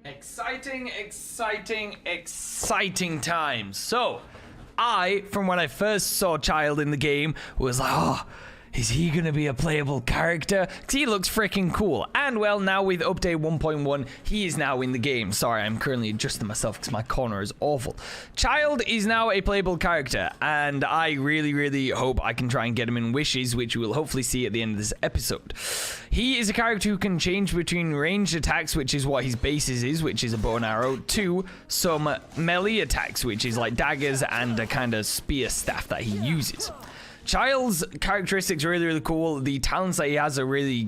Exciting, exciting, exciting times. So, from when I first saw Childe in the game, was like, oh, is he going to be a playable character? Because he looks freaking cool. And, well, now with update 1.1, he is now in the game. Sorry, I'm currently adjusting myself because my corner is awful. Childe is now a playable character, and I really, really hope I can try and get him in Wishes, which we will hopefully see at the end of this episode. He is a character who can change between ranged attacks, which is what his basis is, which is a bow and arrow, to some melee attacks, which is like daggers and a kind of spear staff that he uses. Childe's characteristics are really, really cool. The talents that he has are really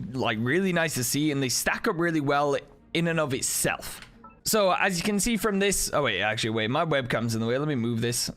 nice to see, and they stack up really well in and of itself. So, as you can see from this... Oh, wait, actually, wait. My webcam's in the way. Let me move this.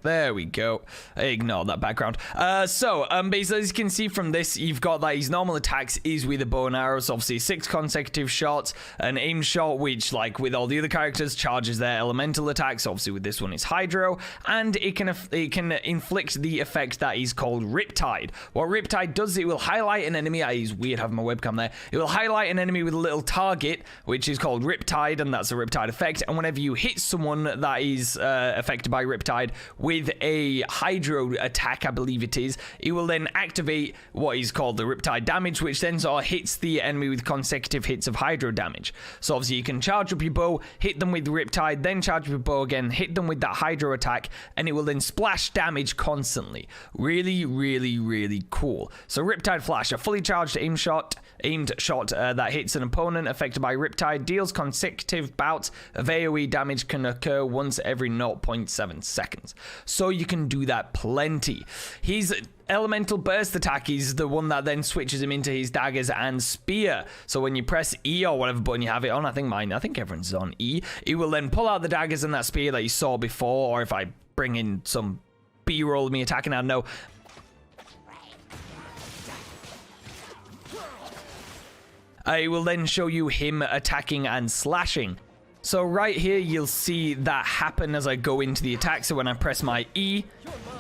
There we go. Ignore that background. Basically, as you can see from this, you've got that his normal attacks is with a bow and arrow. So obviously 6 consecutive shots, an aim shot, which, like with all the other characters, charges their elemental attacks. Obviously, with this one, it's Hydro, and it can inflict the effect that is called Riptide. What Riptide does, it will highlight an enemy. It is weird having my webcam there. It will highlight an enemy with a little target, which is called Riptide, and that's a Riptide effect. And whenever you hit someone that is affected by Riptide with a Hydro attack, I believe it will then activate what is called the Riptide damage, which then sort of hits the enemy with consecutive hits of Hydro damage. So obviously you can charge up your bow, hit them with Riptide, then charge up your bow again, hit them with that Hydro attack, and it will then splash damage constantly. Really, really, really cool. So Riptide Flash, a fully charged aimed shot that hits an opponent affected by Riptide, deals consecutive bouts of AoE damage, can occur once every 0.7 seconds. So you can do that plenty. His elemental burst attack is the one that then switches him into his daggers and spear. So when you press E or whatever button you have it on, I think everyone's on E, it will then pull out the daggers and that spear that you saw before. Or if I bring in some B-roll of me attacking, I don't know. It will then show you him attacking and slashing. So right here, you'll see that happen as I go into the attack. So when I press my E,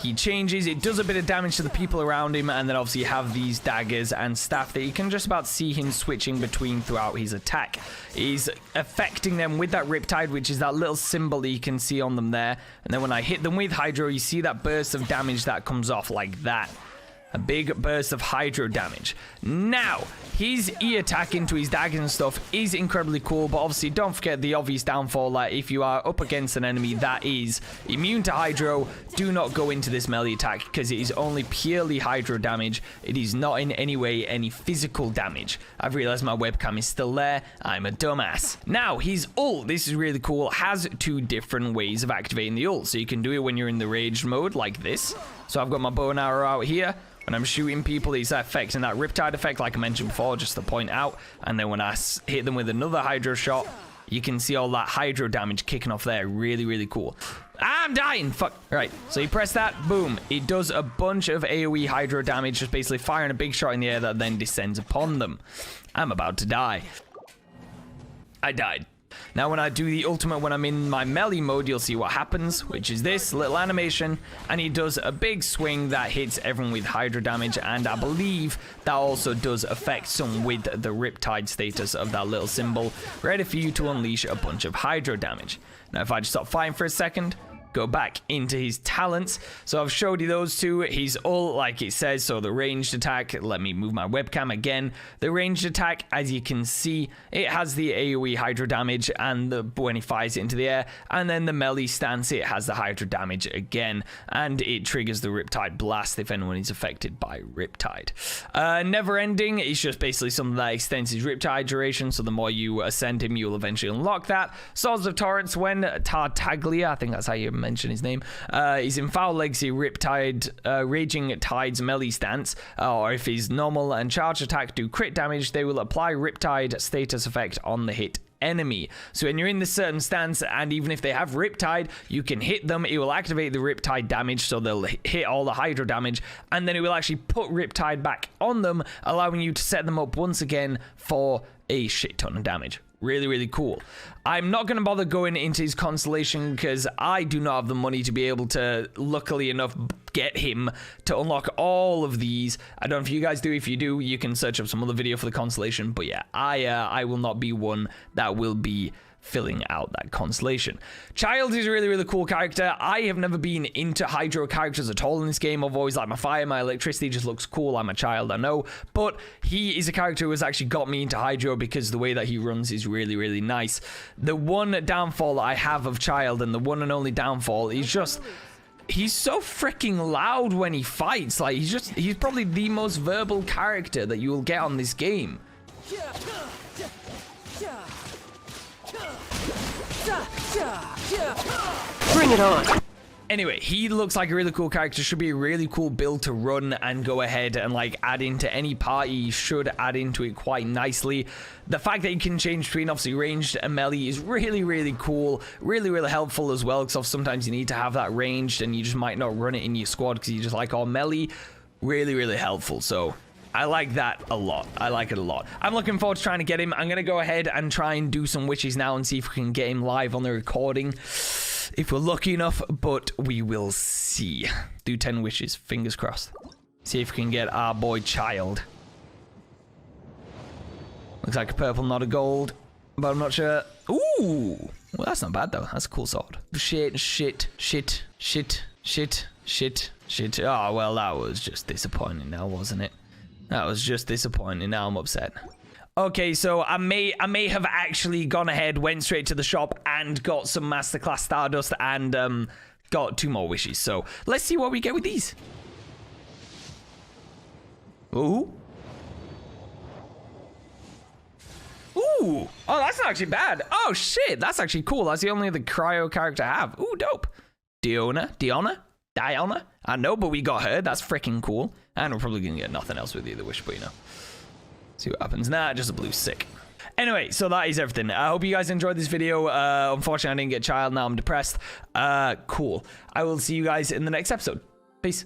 he changes. It does a bit of damage to the people around him. And then obviously you have these daggers and staff that you can just about see him switching between throughout his attack. He's affecting them with that Riptide, which is that little symbol that you can see on them there. And then when I hit them with Hydro, you see that burst of damage that comes off like that. A big burst of Hydro damage. Now, his E attack into his daggers and stuff is incredibly cool, but obviously don't forget the obvious downfall that if you are up against an enemy that is immune to Hydro, do not go into this melee attack because it is only purely Hydro damage. It is not in any way any physical damage. I've realized my webcam is still there. I'm a dumbass. Now, his ult, this is really cool, has 2 different ways of activating the ult. So you can do it when you're in the raged mode like this. So I've got my bow and arrow out here. When I'm shooting people, it's affecting that Riptide effect, like I mentioned before, just to point out. And then when I hit them with another Hydro shot, you can see all that Hydro damage kicking off there. Really, really cool. I'm dying. Fuck. Right. So you press that. Boom. It does a bunch of AoE Hydro damage, just basically firing a big shot in the air that then descends upon them. I'm about to die. I died. Now, when I do the ultimate, when I'm in my melee mode, you'll see what happens, which is this little animation, and he does a big swing that hits everyone with Hydro damage, and I believe that also does affect some with the Riptide status of that little symbol, ready for you to unleash a bunch of Hydro damage. Now, if I just stop fighting for a second, go back into his talents. So I've showed you those 2. He's all like it says. So the ranged attack, let me move my webcam again. The ranged attack, as you can see, it has the AoE Hydro damage and when he fires it into the air. And then the melee stance, it has the Hydro damage again. And it triggers the Riptide Blast if anyone is affected by Riptide. Never ending is just basically something that extends his Riptide duration. So the more you ascend him, you'll eventually unlock that. Swords of Torrents, when Tartaglia, I think that's how you mention his name, he's in Foul Legacy Riptide, Raging Tide's melee stance, or if his normal and charge attack do crit damage, they will apply Riptide status effect on the hit enemy. So when you're in this certain stance, and even if they have Riptide, you can hit them, it will activate the Riptide damage, so they'll hit all the Hydro damage, and then it will actually put Riptide back on them, allowing you to set them up once again for a shit ton of damage. Really, really cool. I'm not going to bother going into his Constellation because I do not have the money to be able to, luckily enough, get him to unlock all of these. I don't know if you guys do. If you do, you can search up some other video for the Constellation. But yeah, I will not be one that will be filling out that Constellation. Childe is a really, really cool character. I have never been into hydro characters at all in this game. I've always liked my fire, my electricity just looks cool. I'm a child, I know. But he is a character who has actually got me into hydro because the way that he runs is really, really nice. The one downfall that I have of Childe, and the one and only downfall, is just... he's so freaking loud when he fights. Like, he's probably the most verbal character that you will get on this game. Bring it on. Anyway, he looks like a really cool character. Should be a really cool build to run and go ahead and like add into any party. Should add into it quite nicely. The fact that you can change between obviously ranged and melee is really, really cool. Really, really helpful as well, because sometimes you need to have that ranged and you just might not run it in your squad because you just like all melee. Really, really helpful. So I like that a lot. I like it a lot. I'm looking forward to trying to get him. I'm going to go ahead and try and do some wishes now and see if we can get him live on the recording. If we're lucky enough, but we will see. Do 10 wishes. Fingers crossed. See if we can get our boy Childe. Looks like a purple, not a gold. But I'm not sure. Ooh. Well, that's not bad, though. That's a cool sword. Shit, shit, shit, shit, shit, shit, shit. Oh, well, that was just disappointing now, wasn't it? That was just disappointing. Now I'm upset. Okay, so I may have actually gone ahead, went straight to the shop, and got some Masterclass Stardust, and got 2 more wishes. So let's see what we get with these. Ooh. Ooh. Oh, that's not actually bad. Oh, shit. That's actually cool. That's the only other cryo character I have. Ooh, dope. Diona? I don't know, but we got her. That's freaking cool. And we're probably going to get nothing else with the other wish, but you know. See what happens. Nah, just a blue sick. Anyway, so that is everything. I hope you guys enjoyed this video. Unfortunately, I didn't get Childe. Now I'm depressed. Cool. I will see you guys in the next episode. Peace.